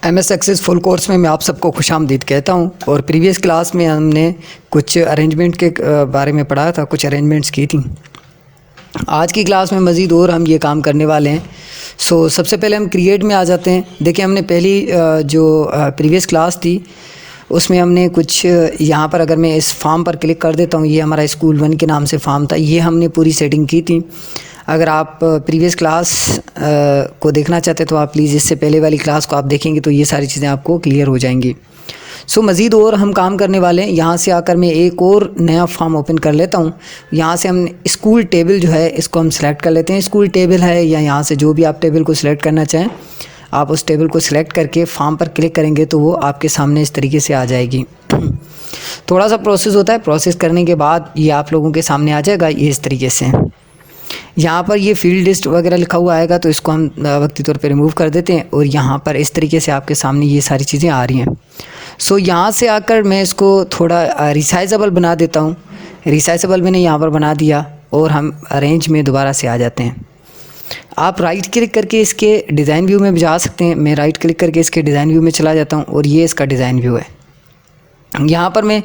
MS access full course में मैं आप सबको खुशामदीद कहता हूं। और प्रीवियस क्लास में हमने कुछ अरेंजमेंट के बारे में पढ़ा था, कुछ अरेंजमेंट्स की थी। आज की क्लास में मज़ीद और हम ये काम करने वाले हैं। सबसे पहले हम क्रिएट में आ जाते हैं। देखिए, हमने पहली जो प्रीवियस क्लास थी उसमें हमने कुछ यहाँ पर, अगर मैं इस फॉर्म पर क्लिक कर देता हूँ, ये हमारा स्कूल 1 के नाम से फॉर्म था, ये हमने पूरी सेटिंग की थी। अगर आप प्रीवियस क्लास को देखना चाहते तो आप प्लीज़ इससे पहले वाली क्लास को आप देखेंगे तो ये सारी चीज़ें आपको क्लियर हो जाएंगी। मज़ीद और हम काम करने वाले हैं। यहाँ से आकर मैं एक और नया फॉर्म ओपन कर लेता हूँ। यहाँ से हम स्कूल टेबल जो है इसको हम सिलेक्ट कर लेते हैं। स्कूल टेबल है या यहाँ से जो भी आप टेबल को सिलेक्ट करना चाहें, आप उस टेबल को सिलेक्ट करके फॉर्म पर क्लिक करेंगे तो वो आपके सामने इस तरीके से आ जाएगी। थोड़ा सा प्रोसेस होता है, प्रोसेस करने के बाद ये आप लोगों के सामने आ जाएगा ये इस तरीके से। यहाँ पर ये फील्ड लिस्ट वगैरह लिखा हुआ आएगा तो इसको हम वक्ती तौर पे रिमूव कर देते हैं और यहाँ पर इस तरीके से आपके सामने ये सारी चीज़ें आ रही हैं। यहाँ से आकर मैं इसको थोड़ा रिसाइजेबल बना देता हूँ। रिसाइजेबल मैंने यहाँ पर बना दिया और हम अरेंज में दोबारा से आ जाते हैं। आप राइट क्लिक करके इसके डिज़ाइन व्यू में भी जा सकते हैं। मैं राइट क्लिक करके इसके डिज़ाइन व्यू में चला जाता हूँ और ये इसका डिज़ाइन व्यू है। यहाँ पर मैं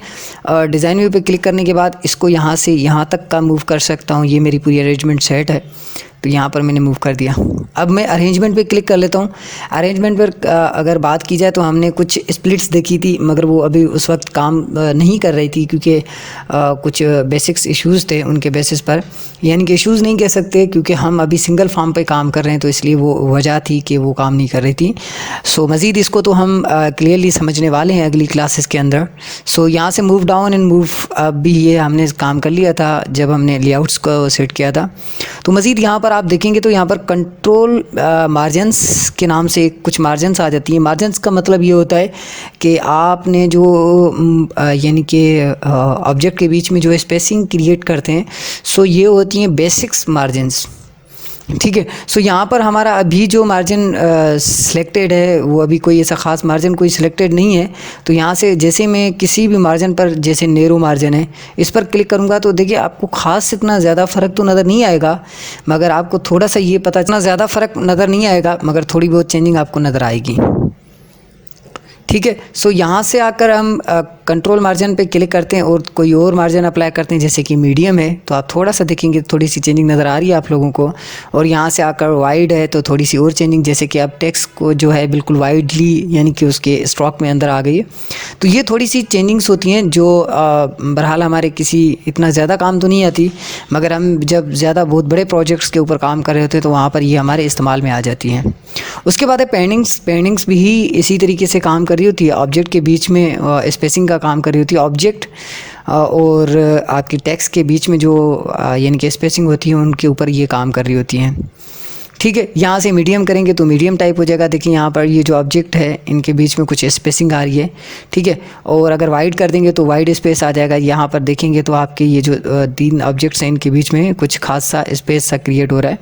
डिज़ाइन व्यू पे क्लिक करने के बाद इसको यहाँ से यहाँ तक का मूव कर सकता हूँ। ये मेरी पूरी अरेंजमेंट सेट है तो यहाँ पर मैंने मूव कर दिया। अब मैं अरेंजमेंट पे क्लिक कर लेता हूँ। अरेंजमेंट पर अगर बात की जाए तो हमने कुछ स्प्लिट्स देखी थी, मगर वो अभी उस वक्त काम नहीं कर रही थी क्योंकि कुछ बेसिक्स इश्यूज़ थे उनके बेसिस पर। यानी कि इश्यूज़ नहीं कह सकते क्योंकि हम अभी सिंगल फॉर्म पे काम कर रहे हैं तो इसलिए वो वजह थी कि वो काम नहीं कर रही थी। मज़ीद इसको तो हम क्लियरली समझने वाले हैं अगली क्लासेस के अंदर। यहाँ से move down and move up भी ये हमने काम कर लिया था जब हमने लेआउट्स को सेट किया था। तो मज़ीद यहाँ पर आप देखेंगे तो यहाँ पर कंट्रोल मार्जिन्स के नाम से कुछ मार्जिन्स आ जाती हैं। मार्जिन्स का मतलब ये होता है कि आपने जो यानी कि ऑब्जेक्ट के बीच में जो स्पेसिंग क्रिएट करते हैं ये होती हैं बेसिक्स मार्जिन्स। ठीक है। यहाँ पर हमारा अभी जो मार्जिन सिलेक्टेड है वो अभी कोई ऐसा ख़ास मार्जिन कोई सिलेक्टेड नहीं है। तो यहाँ से जैसे मैं किसी भी मार्जिन पर, जैसे नेरो मार्जिन है, इस पर क्लिक करूँगा तो देखिए आपको ख़ास इतना ज़्यादा फ़र्क तो नज़र नहीं आएगा, मगर आपको थोड़ा सा ये पता, इतना ज़्यादा फ़र्क नज़र नहीं आएगा मगर थोड़ी बहुत चेंजिंग आपको नज़र आएगी। ठीक है। यहाँ से आकर हम कंट्रोल मार्जिन पे क्लिक करते हैं और कोई और मार्जिन अप्लाई करते हैं, जैसे कि मीडियम है तो आप थोड़ा सा देखेंगे थोड़ी सी चेंजिंग नज़र आ रही है आप लोगों को। और यहाँ से आकर वाइड है तो थोड़ी सी और चेंजिंग, जैसे कि अब टेक्स्ट को जो है बिल्कुल वाइडली यानी कि उसके स्ट्रोक में अंदर आ गई है। तो ये थोड़ी सी चेंजिंग्स होती हैं जो बहरहाल हमारे किसी इतना ज़्यादा काम तो नहीं आती, मगर हम जब ज़्यादा बहुत बड़े प्रोजेक्ट्स के ऊपर काम कर रहे होते हैं तो वहाँ पर ये हमारे इस्तेमाल में आ जाती हैं। उसके बाद है पेंडिंग्स भी इसी तरीके से काम कर रही होती है। ऑब्जेक्ट के बीच में स्पेसिंग का काम कर रही होती है। ऑब्जेक्ट और आपकी टेक्स्ट के बीच में जो यानी कि स्पेसिंग होती है उनके ऊपर ये काम कर रही होती हैं। ठीक है। यहाँ से मीडियम करेंगे तो मीडियम टाइप हो जाएगा। देखिए यहाँ पर ये जो ऑब्जेक्ट है इनके बीच में कुछ स्पेसिंग आ रही है। ठीक है। और अगर वाइड कर देंगे तो वाइड स्पेस आ जाएगा। यहाँ पर देखेंगे तो आपके ये जो 3 ऑब्जेक्ट्स हैं इनके बीच में कुछ खास सा स्पेस सा क्रिएट हो रहा है।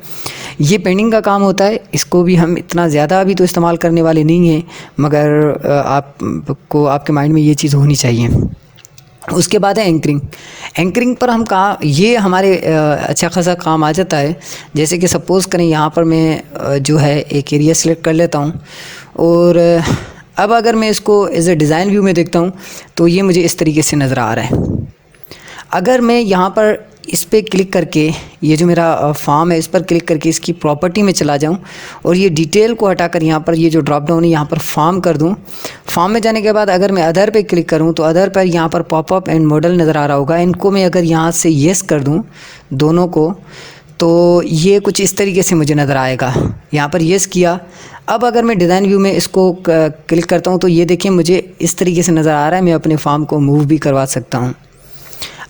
ये पेंडिंग का काम होता है। इसको भी हम इतना ज़्यादा अभी तो इस्तेमाल करने वाले नहीं हैं, मगर आपको आपके माइंड में ये चीज़ होनी चाहिए। उसके बाद है एंकरिंग पर हम ये हमारे अच्छा खासा काम आ जाता है। जैसे कि सपोज़ करें यहाँ पर मैं जो है एक एरिया सेलेक्ट कर लेता हूँ और अब अगर मैं इसको एज ए डिज़ाइन व्यू में देखता हूँ तो ये मुझे इस तरीके से नज़र आ रहा है। अगर मैं यहाँ पर इस पर क्लिक करके, ये जो मेरा फॉर्म है इस पर क्लिक करके इसकी प्रॉपर्टी में चला जाऊं और ये डिटेल को हटाकर यहाँ पर ये जो ड्रॉप डाउन है यहाँ पर फॉर्म कर दूं। फॉर्म में जाने के बाद अगर मैं अदर पे क्लिक करूं तो अदर पर यहाँ पर पॉपअप एंड मॉडल नज़र आ रहा होगा। इनको मैं अगर यहाँ से येस कर दूँ दोनों को तो ये कुछ इस तरीके से मुझे नज़र आएगा। यहाँ पर येस किया। अब अगर मैं डिज़ाइन व्यू में इसको क्लिक करता हूँ तो ये देखिए मुझे इस तरीके से नज़र आ रहा है। मैं अपने फॉर्म को मूव भी करवा सकता हूँ।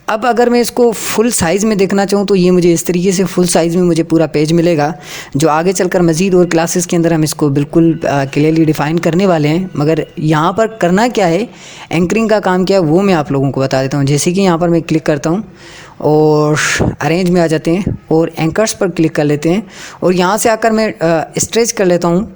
अब अगर मैं इसको फुल साइज़ में देखना चाहूँ तो ये मुझे इस तरीके से फुल साइज़ में मुझे पूरा पेज मिलेगा, जो आगे चलकर मज़ीद और क्लासेस के अंदर हम इसको बिल्कुल क्लियरली डिफ़ाइन करने वाले हैं। मगर यहाँ पर करना क्या है, एंकरिंग का काम क्या है वो मैं आप लोगों को बता देता हूँ। जैसे कि यहाँ पर मैं क्लिक करता हूँ और अरेंज में आ जाते हैं और एंकर्स पर क्लिक कर लेते हैं और यहाँ से आकर मैं स्ट्रेच कर लेता हूँ।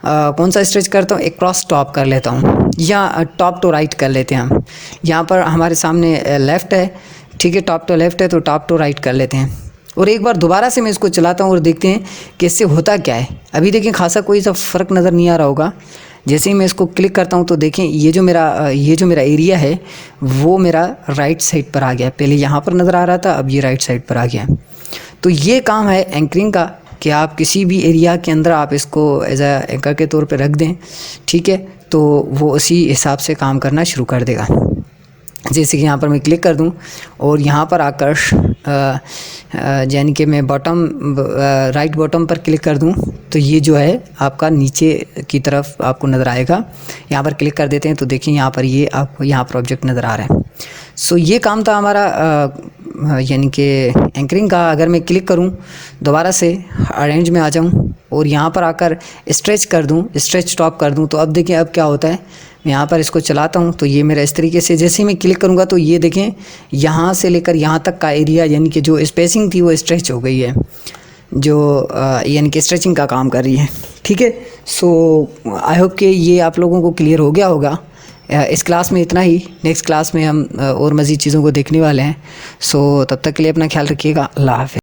कौन सा स्ट्रेच करता हूँ, एक क्रॉस टॉप कर लेता हूँ या टॉप टू राइट कर लेते हैं हम। यहाँ पर हमारे सामने लेफ़्ट है, ठीक है, टॉप टू लेफ़्ट है तो टॉप टू राइट कर लेते हैं। और एक बार दोबारा से मैं इसको चलाता हूँ और देखते हैं कि इससे होता क्या है। अभी देखिए खासा कोई सा फ़र्क नज़र नहीं आ रहा होगा, जैसे ही मैं इसको क्लिक करता हूँ तो देखें ये जो मेरा एरिया है वो मेरा राइट साइड पर आ गया। पहले यहाँ पर नज़र आ रहा था, अब ये राइट साइड पर आ गया। तो ये काम है एंकरिंग का कि आप किसी भी एरिया के अंदर आप इसको एज आ एंकर के तौर पे रख दें, ठीक है, तो वो उसी हिसाब से काम करना शुरू कर देगा। जैसे कि यहाँ पर मैं क्लिक कर दूँ और यहाँ पर आकर यानी कि मैं राइट बॉटम पर क्लिक कर दूँ तो ये जो है आपका नीचे की तरफ आपको नज़र आएगा। यहाँ पर क्लिक कर देते हैं तो देखिए यहाँ पर ये आपको यहाँ पर ऑब्जेक्ट नज़र आ रहा है। सो ये काम था हमारा यानी कि एंकरिंग का। अगर मैं क्लिक करूं दोबारा से अरेंज में आ जाऊं और यहाँ पर आकर स्ट्रेच कर दूं, स्ट्रेच स्टॉप कर दूं, तो अब देखें अब क्या होता है। मैं यहाँ पर इसको चलाता हूं तो ये मेरा इस तरीके से, जैसे ही मैं क्लिक करूँगा तो ये देखें यहाँ से लेकर यहाँ तक का एरिया यानी कि जो स्पेसिंग थी वो स्ट्रेच हो गई है, जो यानी कि स्ट्रेचिंग का काम कर रही है, ठीक है। सो आई होप कि ये आप लोगों को क्लियर हो गया होगा। इस क्लास में इतना ही। नेक्स्ट क्लास में हम और मज़ीद चीज़ों को देखने वाले हैं। सो तब तक के लिए अपना ख्याल रखिएगा। अल्लाह हाफ़िज़।